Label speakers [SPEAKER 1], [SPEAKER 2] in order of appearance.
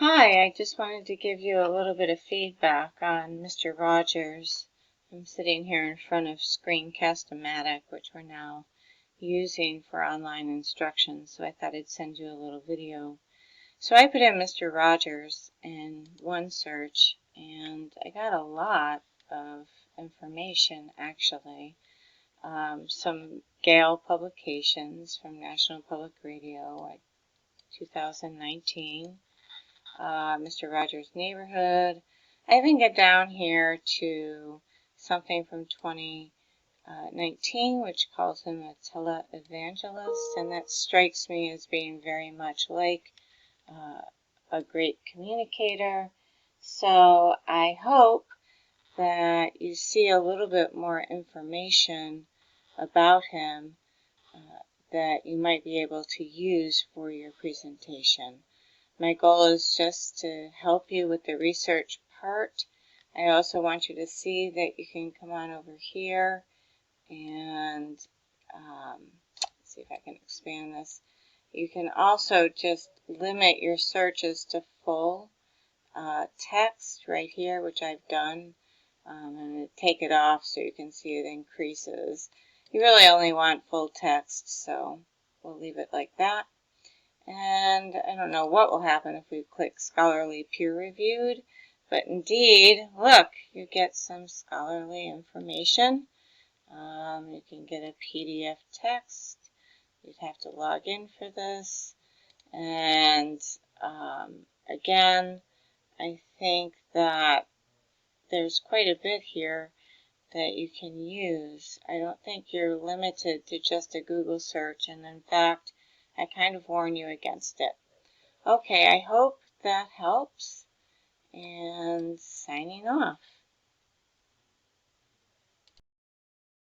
[SPEAKER 1] Hi, I just wanted to give you a little bit of feedback on Mr. Rogers. I'm sitting here in front of Screencast-O-Matic, which we're now using for online instruction, so I thought I'd send you a little video. So I put in Mr. Rogers in one search, and I got a lot of information, actually. Some Gale publications from National Public Radio, like 2019. Mr. Rogers' Neighborhood. I even get down here to something from 2019, which calls him a televangelist, and that strikes me as being very much like a great communicator. So I hope that you see a little bit more information about him that you might be able to use for your presentation. My goal is just to help you with the research part. I also want you to see that you can come on over here and see if I can expand this. You can also just limit your searches to full text right here, which I've done. I'm going to take it off so you can see it increases. You really only want full text, so we'll leave it like that. And I don't know what will happen if we click scholarly peer reviewed, but indeed, look, you get some scholarly information. You can get a PDF text. You'd have to log in for this. And again, I think that there's quite a bit here that you can use. I don't think you're limited to just a Google search, and in fact, I kind of warn you against it. Okay, I hope that helps, and signing off.